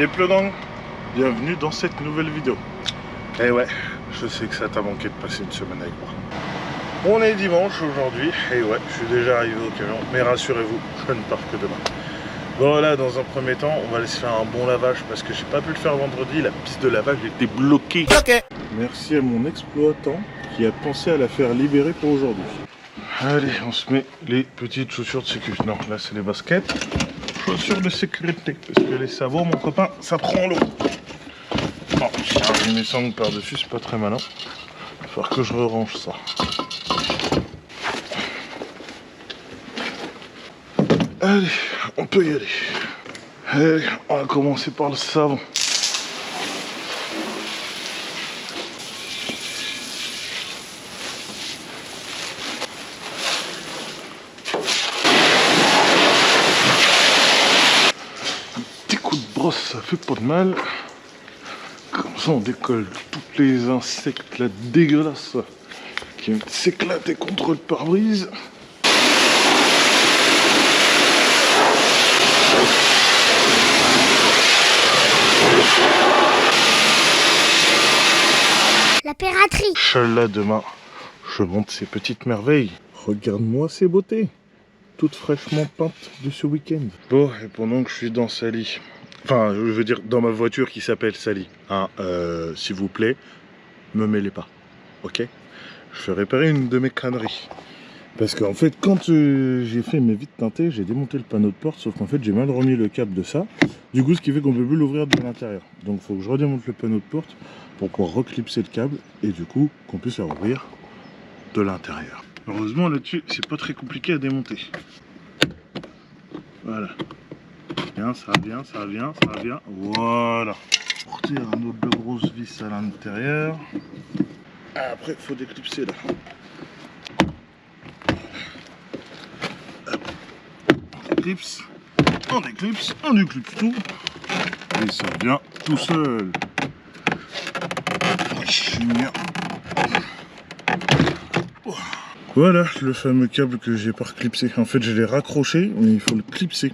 Yepledang, bienvenue dans cette nouvelle vidéo. Et ouais, je sais que ça t'a manqué de passer une semaine avec moi. On est dimanche aujourd'hui, et ouais, je suis déjà arrivé au camion, mais rassurez-vous, je ne pars que demain. Bon là, dans un premier temps, on va aller se faire un bon lavage parce que j'ai pas pu le faire vendredi, la piste de lavage était bloquée. Ok. Merci à mon exploitant qui a pensé à la faire libérer pour aujourd'hui. Allez, on se met les petites chaussures de sécurité. Non, là c'est les baskets. Chaussures de sécurité, parce que les sabots, mon copain, ça prend l'eau. Bon, j'ai mes sangles par-dessus, c'est pas très malin. Il va falloir que je range ça. Allez, on peut y aller. Allez, on va commencer par le savon. Ça fait pas de mal. Comme ça on décolle tous les insectes là dégueulasses qui viennent s'éclater contre le pare-brise. La piraterie. Inch'Allah, demain je monte ces petites merveilles. Regarde-moi ces beautés, toutes fraîchement peintes de ce week-end. Bon, et pendant que je suis dans Sally, enfin, je veux dire dans ma voiture qui s'appelle Sally, hein, s'il vous plaît, me mêlez pas, ok? Je fais réparer une de mes conneries. Parce qu'en fait, quand j'ai fait mes vitres teintées, j'ai démonté le panneau de porte, sauf qu'en fait, j'ai mal remis le câble de ça. Du coup, ce qui fait qu'on peut plus l'ouvrir de l'intérieur. Donc, il faut que je redémonte le panneau de porte pour pouvoir reclipser le câble et du coup, qu'on puisse la rouvrir de l'intérieur. Heureusement, là-dessus, c'est pas très compliqué à démonter. Voilà. Ça vient, ça vient, ça vient. Voilà. Porter un autre de grosse vis à l'intérieur. Après, il faut déclipser là. On déclipse, on déclipse, on déclipse tout. Et ça vient tout seul. Voilà le fameux câble que j'ai pas reclipsé. En fait, je l'ai raccroché, mais il faut le clipser.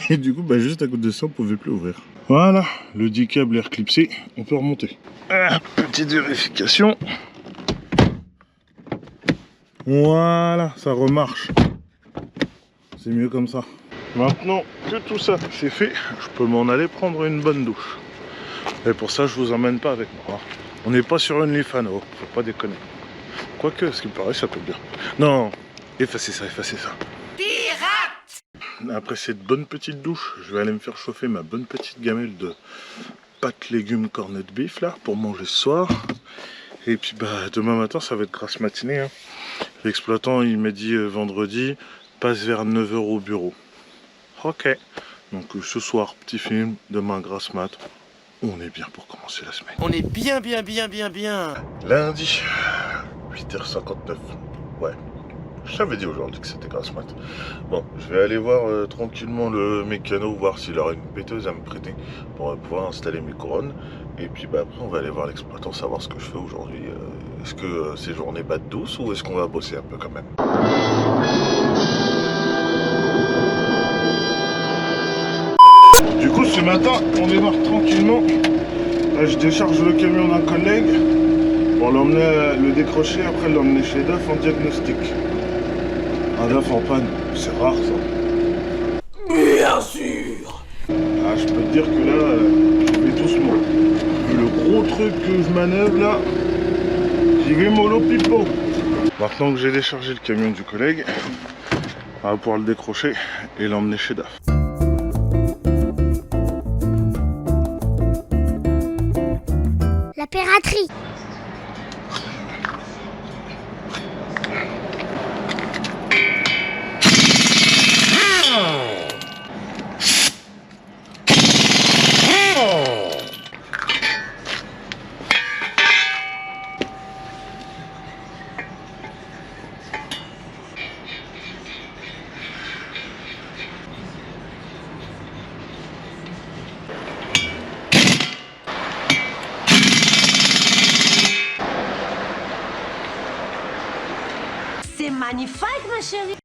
Et du coup, bah, juste à côté de ça, on pouvait plus ouvrir. Voilà, le dit câble est reclipsé, on peut remonter. Petite vérification. Voilà, ça remarche. C'est mieux comme ça. Maintenant que tout ça c'est fait, je peux m'en aller prendre une bonne douche. Et pour ça, je vous emmène pas avec moi. On n'est pas sur une Lifano, faut pas déconner. Quoique, ce qui me paraît, ça peut bien. Non, effacez ça, effacez ça. Après cette bonne petite douche, je vais aller me faire chauffer ma bonne petite gamelle de pâtes légumes corned beef là pour manger ce soir. Et puis bah demain matin ça va être grasse matinée. Hein. L'exploitant il m'a dit vendredi, passe vers 9 h au bureau. Ok. Donc ce soir petit film, demain grasse mat. On est bien pour commencer la semaine. On est bien. Lundi, 8h59. Ouais. Je t'avais dit aujourd'hui que c'était grasse mat. Bon, je vais aller voir tranquillement le mécano, voir s'il aura une péteuse à me prêter pour pouvoir installer mes couronnes. Et puis bah, après on va aller voir l'exploitant, savoir ce que je fais aujourd'hui. Est-ce que ces journées battent douce ou est-ce qu'on va bosser un peu quand même? Du coup ce matin on démarre tranquillement. Là, je décharge le camion d'un collègue pour l'emmener le décrocher, après l'emmener chez DAF en diagnostic. Un DAF en panne, c'est rare ça. Bien sûr. Ah, je peux te dire que là, je vais doucement. Le gros truc que je manœuvre là, j'y vais mollo pipo. Maintenant que j'ai déchargé le camion du collègue, on va pouvoir le décrocher et l'emmener chez DAF. La piraterie. C'est magnifique, ma chérie.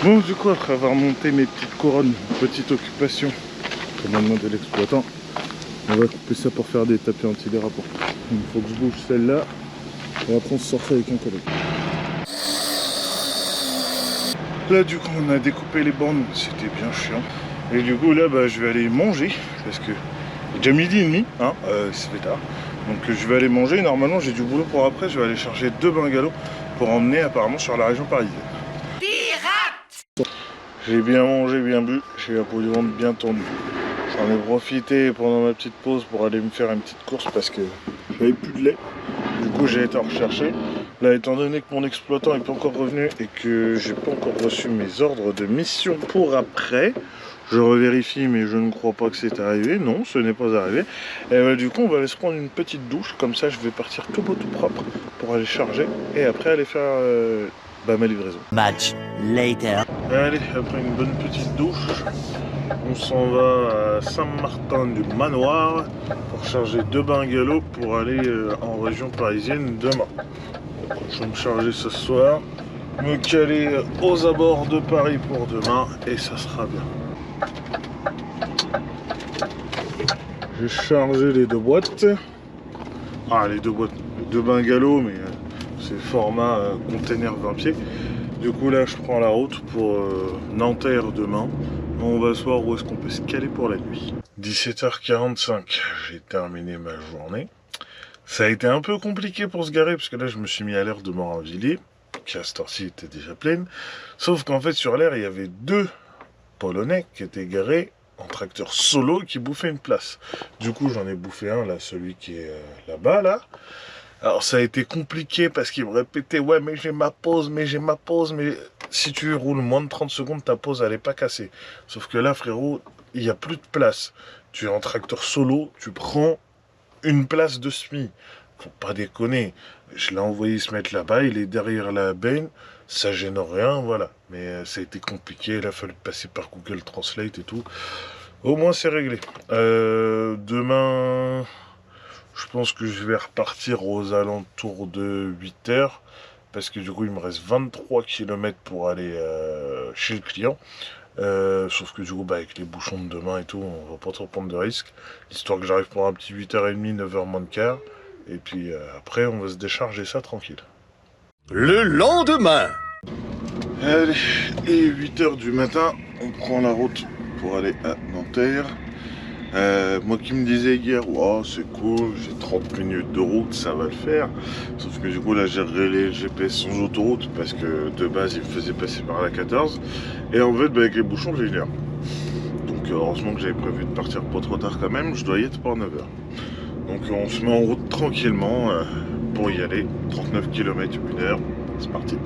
Bon, du coup, après avoir monté mes petites couronnes, petite occupation, comme m'a demandé l'exploitant, On va couper ça pour faire des tapis antidérapants. Il faut que je bouge celle-là. Et après on se sort ça avec un collègue. Là du coup on a découpé les bandes, c'était bien chiant. Et du coup là je vais aller manger. Parce que c'est déjà midi et demi, hein, ça fait tard. Donc je vais aller manger. Normalement j'ai du boulot pour après. Je vais aller charger 2 bungalows pour emmener apparemment sur la région parisienne. Pirate! J'ai bien mangé, bien bu. J'ai la peau du ventre bien tendue. J'en ai profité pendant ma petite pause pour aller me faire une petite course parce que j'avais plus de lait. Du coup j'ai été en rechercher. Là étant donné que mon exploitant n'est pas encore revenu et que j'ai pas encore reçu mes ordres de mission pour après, je revérifie mais je ne crois pas que c'est arrivé. Non, ce n'est pas arrivé. Et du coup on va aller se prendre une petite douche. Comme ça je vais partir tout beau tout propre pour aller charger et après aller faire ma livraison. Much later. Allez, après une bonne petite douche, on s'en va à Saint-Martin-du-Manoir pour charger 2 bungalows pour aller en région parisienne demain. Donc, je vais me charger ce soir, me caler aux abords de Paris pour demain et ça sera bien. J'ai chargé les 2 boîtes. Ah, les 2 boîtes, 2 bungalows, mais c'est format container 20 pieds. Du coup là je prends la route pour Nanterre demain. On va se voir où est-ce qu'on peut se caler pour la nuit. 17h45, j'ai terminé ma journée. Ça a été un peu compliqué pour se garer parce que là je me suis mis à l'air de Morinvilliers, qui à cette heure-ci était déjà pleine. Sauf qu'en fait sur l'air il y avait 2 Polonais qui étaient garés en tracteur solo qui bouffaient une place. Du coup j'en ai bouffé un là, celui qui est là-bas là. Alors ça a été compliqué parce qu'il me répétait ouais mais j'ai ma pause, mais si tu roules moins de 30 secondes ta pause elle est pas cassée. Sauf que là frérot, il n'y a plus de place. Tu es en tracteur solo, tu prends une place de SMI. Faut pas déconner. Je l'ai envoyé se mettre là-bas, il est derrière la benne, ça gêne rien, voilà. Mais ça a été compliqué, il a fallu passer par Google Translate et tout. Au moins c'est réglé. Demain... Je pense que je vais repartir aux alentours de 8 h parce que du coup il me reste 23 km pour aller chez le client. Sauf que du coup avec les bouchons de demain et tout, on va pas trop prendre de risques. Histoire que j'arrive pour un petit 8h30, 9h moins de quart. Et puis après on va se décharger ça tranquille. Le lendemain. Allez, et 8 h du matin, on prend la route pour aller à Nanterre. Moi qui me disais hier, oh, c'est cool, j'ai 30 minutes de route, ça va le faire. Sauf que du coup là j'ai réglé le GPS sans autoroute parce que de base il me faisait passer par la 14. Et en fait avec les bouchons j'ai 1 heure. Donc heureusement que j'avais prévu de partir pas trop tard quand même, je dois y être pour 9 h. Donc on se met en route tranquillement pour y aller. 39 km, 1 heure, c'est parti.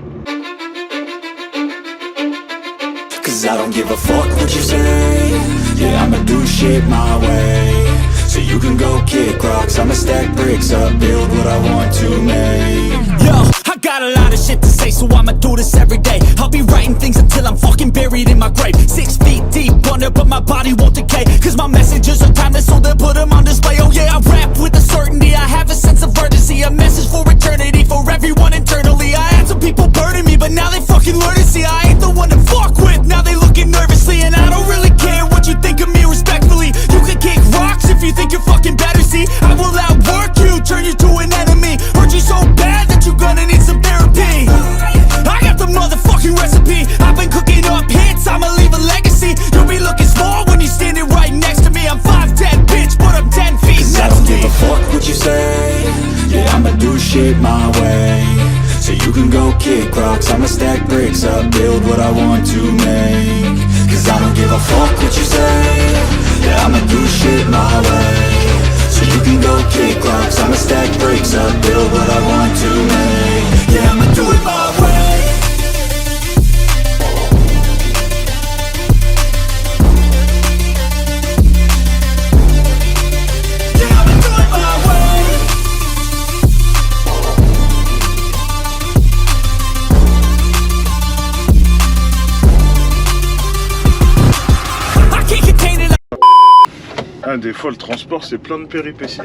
Cause I don't give a fuck what you say. Yeah, I'ma do shit my way. So you can go kick rocks, I'ma stack bricks up, build what I want to make. Yo, I got a lot of shit to say, so I'ma do this every day. I'll be writing things until I'm fucking buried in my grave. 6 feet deep under, but my body won't decay. Cause my messages are timeless, so they'll put them on display. Oh yeah, I rap with a certainty, I have a sense of urgency. A message for eternity, for everyone internally. I had some people burning me, but now they fucking learn to see I ain't the one to fuck with. Now they looking nervously, and I don't really care what you think of me respectfully. You can kick rocks if you think you're fucking better, see. I will outwork you, turn you to an enemy. Hurt you so bad that you're gonna need some therapy. I got the motherfucking recipe. I've been cooking up hits, I'ma leave a legacy. You'll be looking small when you're standing right next to me. I'm 5'10", bitch, but I'm 10 feet. Cause I don't give a fuck what you say. Yeah, I'ma do shit my way. So you can go kick rocks, I'ma stack bricks up, build what I want to make. Cause I don't give a fuck what you say. Yeah, I'ma do shit my way. So you can go kick rocks, I'ma stack bricks up, build what I want to make. Yeah, I'ma do it my way. Yeah, I'ma do it my way. I can't contain it. Ah, des fois le transport c'est plein de péripéties.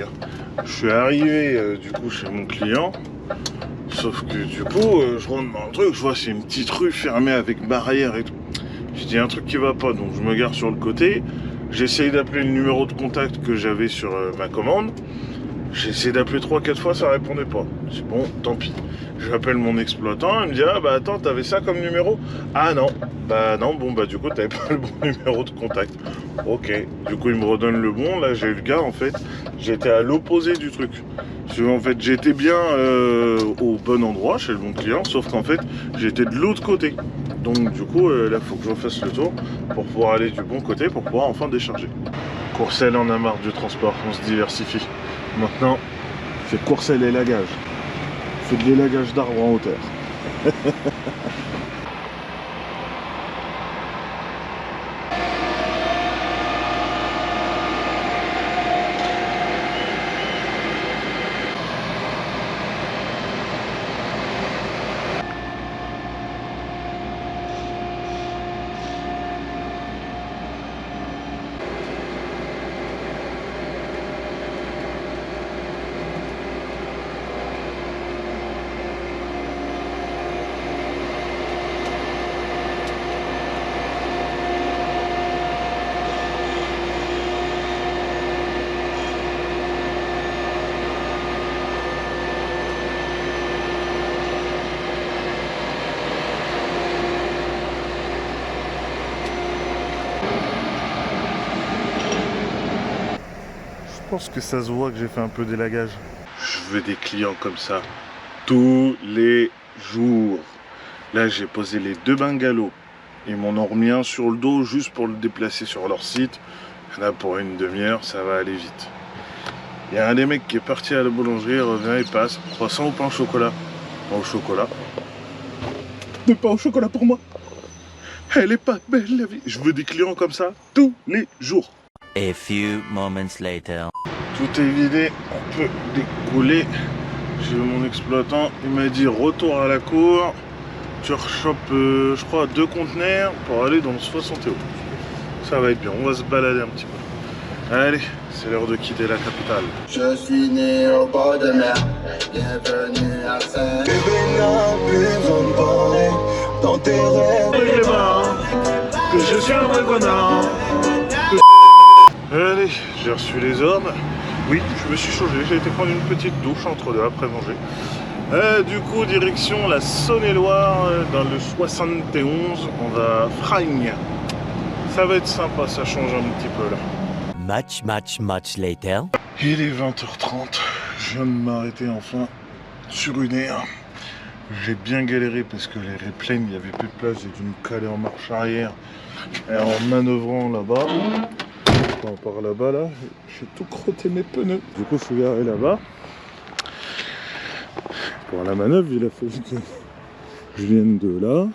Je suis arrivé du coup chez mon client. Sauf que du coup je rentre dans le truc, je vois c'est une petite rue fermée avec barrière et tout. Je dis un truc qui va pas, donc je me gare sur le côté. J'ai essayé d'appeler le numéro de contact que j'avais sur ma commande. J'ai essayé d'appeler 3-4 fois, ça répondait pas. C'est bon, tant pis. J'appelle mon exploitant, il me dit ah bah attends, t'avais ça comme numéro? Ah non, bah non, bon bah du coup t'avais pas le bon numéro de contact. Ok, du coup il me redonne le bon, là j'ai eu le gars en fait, j'étais à l'opposé du truc. En fait j'étais bien au bon endroit chez le bon client, sauf qu'en fait j'étais de l'autre côté. Donc du coup là faut que je refasse le tour pour pouvoir aller du bon côté, pour pouvoir enfin décharger. Courcelles en a marre du transport, on se diversifie. Maintenant, c'est courcelles et lagage. C'est de l'élagage d'arbres en hauteur. Je pense que ça se voit que j'ai fait un peu d'élagage. Je veux des clients comme ça tous les jours. Là j'ai posé les 2 bungalows. Ils m'en ont remis un sur le dos juste pour le déplacer sur leur site. Là pour une demi-heure ça va aller vite. Il y a un des mecs qui est parti à la boulangerie, il revient, il passe. Croissant ou pain au chocolat? Pain au chocolat. De pain au chocolat pour moi. Elle est pas belle la vie. Je veux des clients comme ça tous les jours. A few moments later. Tout est vidé, on peut découler. J'ai vu mon exploitant, il m'a dit retour à la cour. Tu rechopes, je crois, 2 conteneurs pour aller dans le 71. Ça va être bien, on va se balader un petit peu. Allez, c'est l'heure de quitter la capitale. Je suis né au bord de mer, bienvenue à Saint. Bébé n'a plus besoin de parler dans tes rêves. Que je suis un vrai connard. Allez, j'ai reçu les hommes. Oui, je me suis changé, j'ai été prendre une petite douche entre deux après manger. Du coup, direction la Saône-et-Loire, dans le 71, on va à Fragnes. Ça va être sympa, ça change un petit peu là. Much later. Il est 20h30, je viens de m'arrêter enfin sur une aire. J'ai bien galéré parce que les plaines, il n'y avait plus de place, j'ai dû me caler en marche arrière. Et en manœuvrant là-bas, par là-bas là, j'ai tout crotté mes pneus. Du coup, je suis garé là-bas. Pour la manœuvre, il a fallu que je vienne de là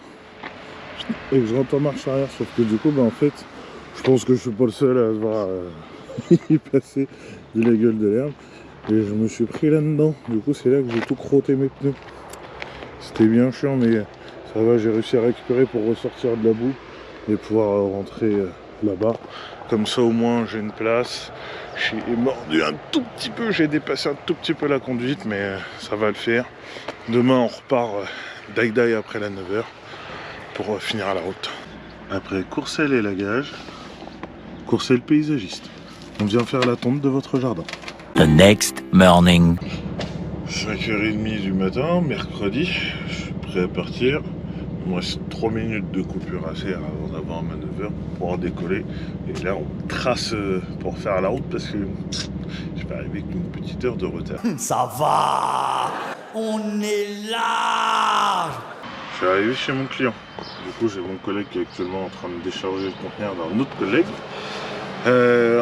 et que je rentre en marche arrière. Sauf que du coup, en fait, je pense que je suis pas le seul à devoir y passer de la gueule de l'herbe. Et je me suis pris là-dedans. Du coup, c'est là que j'ai tout crotté mes pneus. C'était bien chiant, mais ça va, j'ai réussi à récupérer pour ressortir de la boue et pouvoir rentrer là-bas. Comme ça, au moins, j'ai une place. J'ai mordu un tout petit peu, j'ai dépassé un tout petit peu la conduite, mais ça va le faire. Demain, on repart daï après la 9h pour finir à la route. Après Courcelles et Lagage, Courcelles paysagiste. On vient faire la tonte de votre jardin. The next morning. 5h30 du matin, mercredi, je suis prêt à partir. Il me reste 3 minutes de coupure à faire avant d'avoir un manœuvre pour pouvoir décoller. Et là, on trace pour faire la route parce que je vais arriver avec une petite heure de retard. Ça va. On est là. Je suis arrivé chez mon client. Du coup, j'ai mon collègue qui est actuellement en train de décharger le conteneur d'un autre collègue.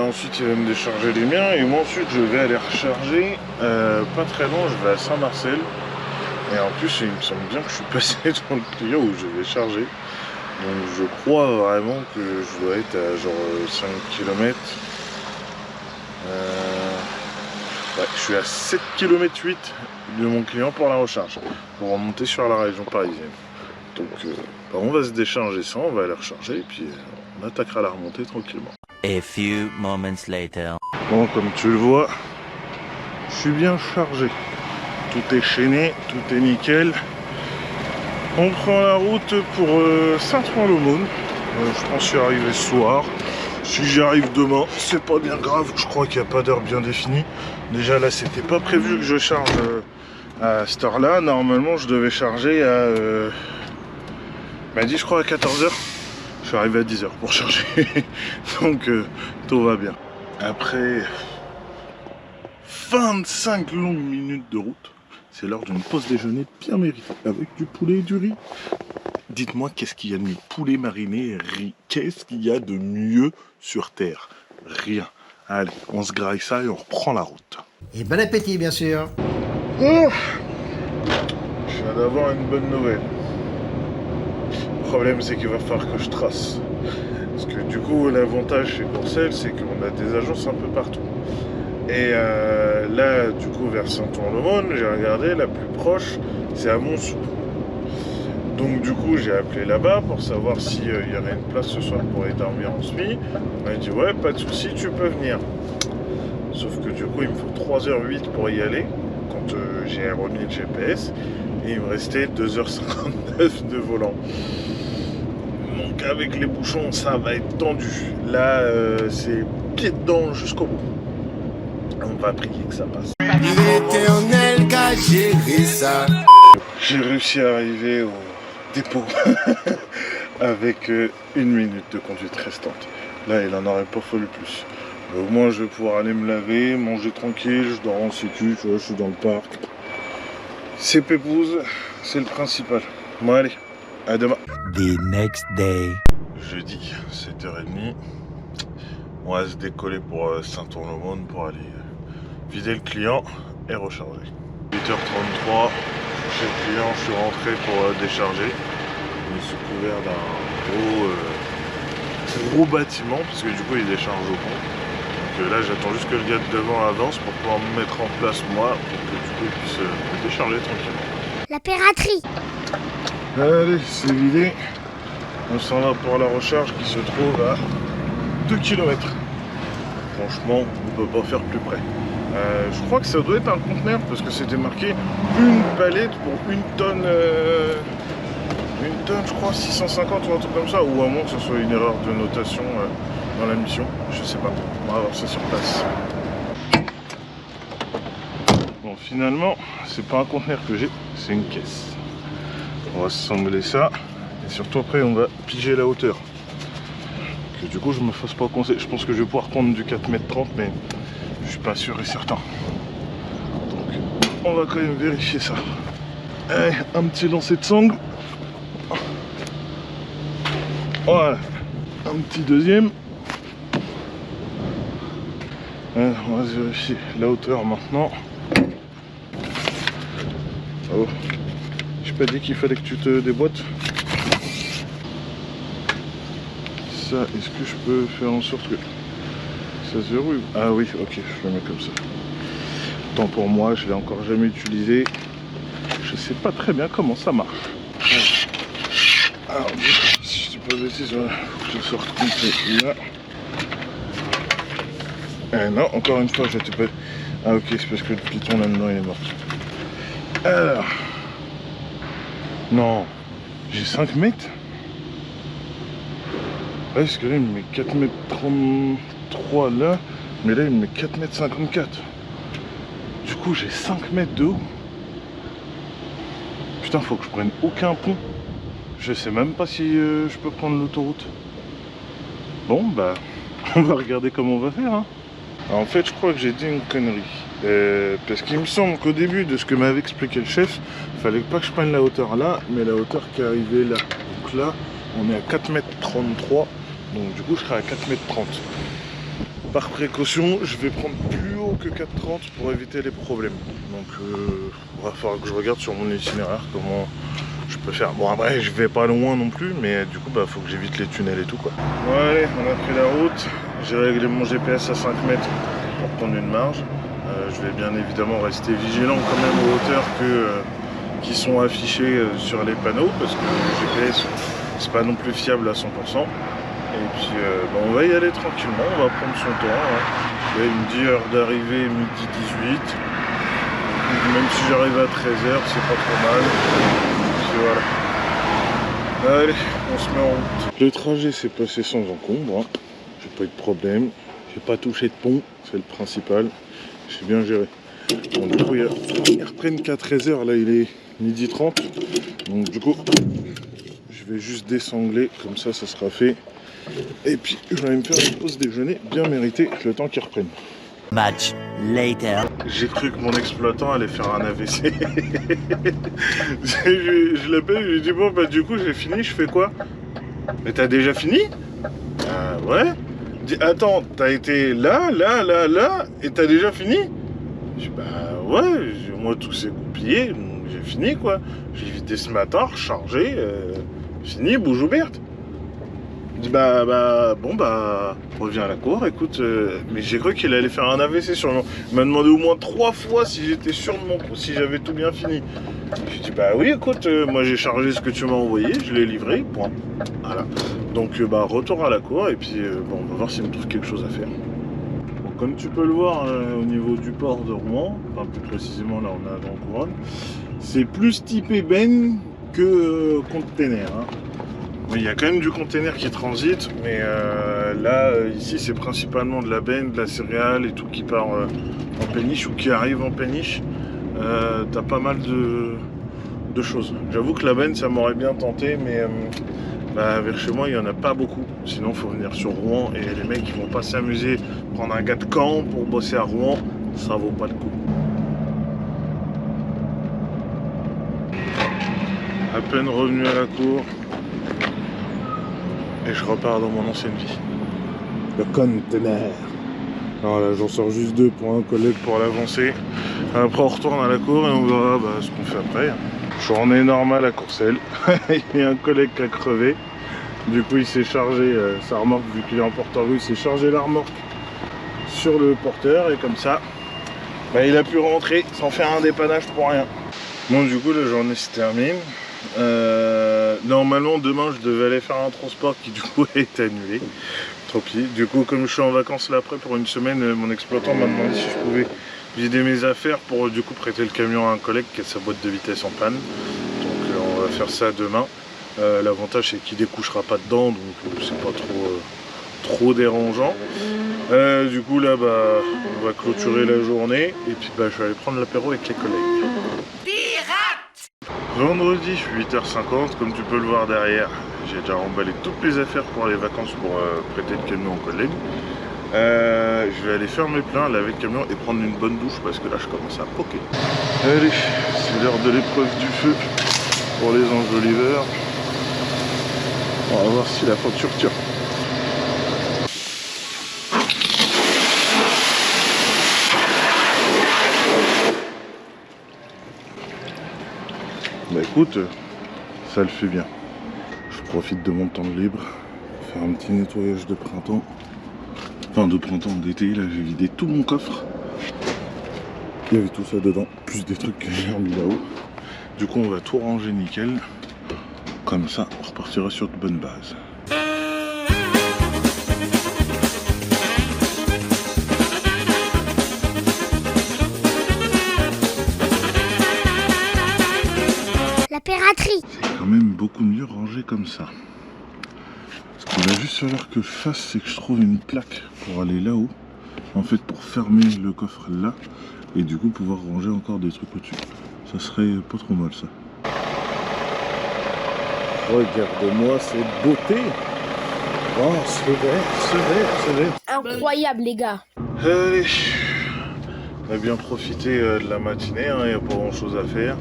Ensuite, il va me décharger les miens et moi ensuite, je vais aller recharger. Pas très loin, je vais à Saint-Marcel. Et en plus, il me semble bien que je suis passé dans le client où je vais charger. Donc je crois vraiment que je dois être à genre 5 km. Ouais, je suis à 7 km 8 de mon client pour la recharge. Pour remonter sur la région parisienne. Donc on va se décharger ça, on va aller recharger et puis on attaquera la remontée tranquillement. A few moments later. Bon, comme tu le vois, je suis bien chargé. Tout est chaîné, tout est nickel. On prend la route pour Saint-Ouen-l'Aumône. Je pense y arriver ce soir. Si j'y arrive demain, c'est pas bien grave. Je crois qu'il n'y a pas d'heure bien définie. Déjà là, c'était pas prévu que je charge à cette heure-là. Normalement, je devais charger à... m'a dit, je crois, à 14h. Je suis arrivé à 10h pour charger. Donc, tout va bien. Après 25 longues minutes de route, c'est l'heure d'une pause déjeuner bien méritée. Avec du poulet et du riz. Dites-moi, qu'est-ce qu'il y a de mieux? Poulet mariné, riz. Qu'est-ce qu'il y a de mieux sur Terre? Rien. Allez, on se graille ça et on reprend la route. Et bon appétit, bien sûr. Oh, je viens d'avoir une bonne nouvelle. Le problème, c'est qu'il va falloir que je trace. Parce que du coup, l'avantage chez Courcelles, c'est qu'on a des agences un peu partout. Et là, du coup, vers Saint-Ouen-l'Aumône, j'ai regardé, la plus proche, c'est à Montsou. Donc du coup j'ai appelé là-bas pour savoir s'il y aurait une place ce soir pour aller dormir en semi. On m'a dit ouais, pas de souci, tu peux venir. Sauf que du coup il me faut 3h08 pour y aller quand j'ai remis le GPS. Et il me restait 2h59 de volant. Donc avec les bouchons ça va être tendu. Là c'est pied dedans jusqu'au bout. On va prier que ça passe. L'éternel qu'a géré ça. J'ai réussi à arriver au dépôt avec 1 minute de conduite restante. Là, il en aurait pas fallu plus. Mais au moins, je vais pouvoir aller me laver, manger tranquille, je dors en sécu, tu vois, je suis dans le parc. C'est pépouze, c'est le principal. Bon, allez, à demain. The next day. Jeudi, 7h30. On va se décoller pour Saint-Ouen-l'Aumône pour aller vider le client et recharger. 8h33. Chez le client, je suis rentré pour décharger. Je me suis couvert d'un gros bâtiment parce que du coup il décharge au pont. Donc là j'attends juste que le gars de devant avance pour pouvoir me mettre en place moi pour que du coup il puisse me décharger tranquillement. La piraterie. Allez, c'est vidé. On s'en va pour la recharge qui se trouve à 2 km. Franchement, on peut pas faire plus près. Je crois que ça doit être un conteneur parce que c'était marqué une palette pour 1 tonne, 1 tonne je crois 650 ou un truc comme ça, ou à moins que ce soit une erreur de notation dans la mission, je sais pas, on va voir ça sur place. Bon finalement c'est pas un conteneur que j'ai, c'est une caisse. On va assembler ça et surtout après on va piger la hauteur. Que du coup je me fasse pas conseiller, je pense que je vais pouvoir prendre du 4,30 m mais je suis pas sûr et certain. Donc on va quand même vérifier ça. Allez, un petit lancer de sangle. Voilà. Un petit deuxième. Alors, on va vérifier la hauteur maintenant. Oh. J'ai pas dit qu'il fallait que tu te déboîtes. Ça, est-ce que je peux faire en sorte que ça se verrouille? Ah oui, ok, je le mets comme ça. Tant pour moi, je l'ai encore jamais utilisé. Je sais pas très bien comment ça marche. Alors, si je dis pas de bêtises, voilà, faut que je sorte complet là. Non, encore une fois, j'étais pas... Ah ok, c'est parce que le piton là-dedans il est mort. Alors... Non, j'ai 5 mètres. Ouais, parce que là il me met 4,33 m là, mais là il me met 4,54 m. Du coup j'ai 5 mètres de haut. Putain, faut que je prenne aucun pont. Je sais même pas si je peux prendre l'autoroute. Bon bah, on va regarder comment on va faire hein. Alors, en fait je crois que j'ai dit une connerie. Parce qu'il me semble qu'au début de ce que m'avait expliqué le chef, il fallait pas que je prenne la hauteur là, mais la hauteur qui arrivait là. Donc là, on est à 4,33 m. Donc du coup je serai à 4,30 m. Par précaution, je vais prendre plus haut que 4,30 pour éviter les problèmes. Donc il va falloir que je regarde sur mon itinéraire comment je peux faire. Bon après je vais pas loin non plus, mais du coup bah faut que j'évite les tunnels et tout quoi. Bon allez, on a pris la route. J'ai réglé mon GPS à 5 mètres pour prendre une marge. Je vais bien évidemment rester vigilant quand même aux hauteurs qui sont affichées sur les panneaux parce que le GPS c'est pas non plus fiable à 100%. Et puis bon, on va y aller tranquillement, on va prendre son temps. Hein. Là, il me dit heure d'arrivée midi 18. Même si j'arrive à 13h, c'est pas trop mal. Puis voilà. Allez, on se met en route. Le trajet s'est passé sans encombre. Hein. j'ai pas eu de problème. J'ai pas touché de pont, c'est le principal. J'ai bien géré. Bon, du coup, ils reprennent qu'à 13h, là il est 12h30. Donc du coup, je vais juste désangler, comme ça sera fait. Et puis je vais me faire une pause déjeuner bien méritée, le temps qu'ils reprennent. Much later. J'ai cru que mon exploitant allait faire un AVC. je l'appelle, je lui dis bon bah du coup j'ai fini, je fais quoi? Mais t'as déjà fini? Ouais. Il dit attends, t'as été là, et t'as déjà fini? Je dis bah ouais, moi tout s'est goupillé, donc j'ai fini quoi. J'ai vidé ce matin, rechargé, fini, bouge ouverte. Il dit bon reviens à la cour, écoute, mais j'ai cru qu'il allait faire un AVC sur le... Il m'a demandé au moins 3 fois si j'étais sûr de mon coup, si j'avais tout bien fini. J'ai dit bah oui écoute, moi j'ai chargé ce que tu m'as envoyé, je l'ai livré, point. Voilà. Donc retour à la cour et puis on va voir s'il me trouve quelque chose à faire. Bon, comme tu peux le voir au niveau du port de Rouen, enfin plus précisément là on est à Grand-Couronne, c'est plus type ébène que container. Hein. Il y a quand même du container qui transite, mais là, ici, c'est principalement de la benne, de la céréale et tout qui part en péniche ou qui arrive en péniche. T'as pas mal de choses. J'avoue que la benne, ça m'aurait bien tenté, mais vers chez moi, il n'y en a pas beaucoup. Sinon, il faut venir sur Rouen et les mecs, ils vont pas s'amuser, prendre un gars de Caen pour bosser à Rouen, ça vaut pas le coup. À peine revenu à la cour, et je repars dans mon ancienne vie. Le conteneur. Alors là, j'en sors juste 2 pour un collègue pour l'avancer. Après, on retourne à la cour et on verra ce qu'on fait après. Journée normale à Courcelles. Il y a un collègue qui a crevé. Du coup, il s'est chargé sa remorque, vu qu'il est en porte-rue, il s'est chargé la remorque sur le porteur. Et comme ça, il a pu rentrer sans faire un dépannage pour rien. Bon, du coup, la journée se termine. Normalement demain je devais aller faire un transport qui du coup a été annulé. Tant pis. Du coup comme je suis en vacances là après pour une semaine, mon exploitant m'a demandé si je pouvais vider mes affaires pour du coup prêter le camion à un collègue qui a sa boîte de vitesse en panne. Donc on va faire ça demain. L'avantage c'est qu'il découchera pas dedans, donc c'est pas trop dérangeant. Du coup là on va clôturer la journée et puis je vais aller prendre l'apéro avec les collègues. Vendredi 8h50, comme tu peux le voir derrière, j'ai déjà remballé toutes mes affaires pour les vacances pour prêter le camion au collègue. Je vais aller faire mes pleins, laver le camion et prendre une bonne douche parce que là je commence à poquer. Allez, c'est l'heure de l'épreuve du feu pour les enjoliveurs. On va voir si la facture tient. Bah écoute, ça le fait bien. Je profite de mon temps libre pour faire un petit nettoyage de printemps. Enfin de printemps, d'été, là j'ai vidé tout mon coffre. Il y avait tout ça dedans, plus des trucs que j'ai remis là-haut. Du coup on va tout ranger nickel. Comme ça, on repartira sur de bonnes bases. La piraterie. C'est quand même beaucoup mieux rangé comme ça. Ce qu'il va juste falloir que je fasse, c'est que je trouve une plaque pour aller là-haut. En fait, pour fermer le coffre là. Et du coup, pouvoir ranger encore des trucs au-dessus. Ça serait pas trop mal, ça. Regarde-moi cette beauté. Oh, c'est vrai. Incroyable, les gars. Allez. On a bien profité de la matinée, il n'y a pas grand-chose à faire.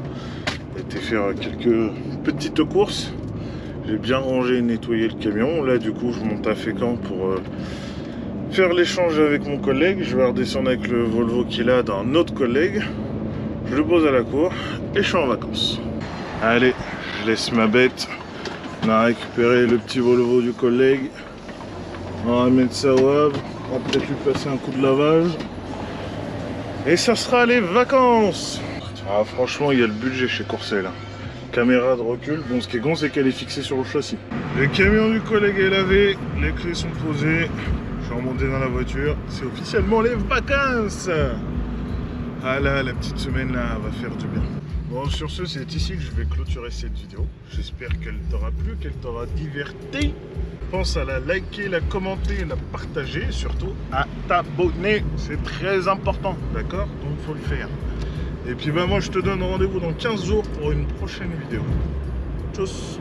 J'ai été faire quelques petites courses. J'ai bien rangé et nettoyé le camion. Là du coup je monte à Fécamp pour faire l'échange avec mon collègue. Je vais redescendre avec le Volvo qu'il a d'un autre collègue. Je le pose à la cour et je suis en vacances. Allez, je laisse ma bête. On a récupéré le petit Volvo du collègue. On va mettre ça au Havre. On va peut-être lui passer un coup de lavage. Et ça sera les vacances. Ah, franchement, il y a le budget chez Courcelles. Caméra de recul. Bon, ce qui est con, c'est qu'elle est fixée sur le châssis. Le camion du collègue est lavé. Les clés sont posées. Je suis remonté dans la voiture. C'est officiellement les vacances. Ah là, la petite semaine là va faire du bien. Bon, sur ce, c'est ici que je vais clôturer cette vidéo. J'espère qu'elle t'aura plu, qu'elle t'aura diverti. Pense à la liker, la commenter, la partager, et surtout à t'abonner. C'est très important, d'accord? Donc il faut le faire. Et puis bah moi je te donne rendez-vous dans 15 jours pour une prochaine vidéo. Tchuss.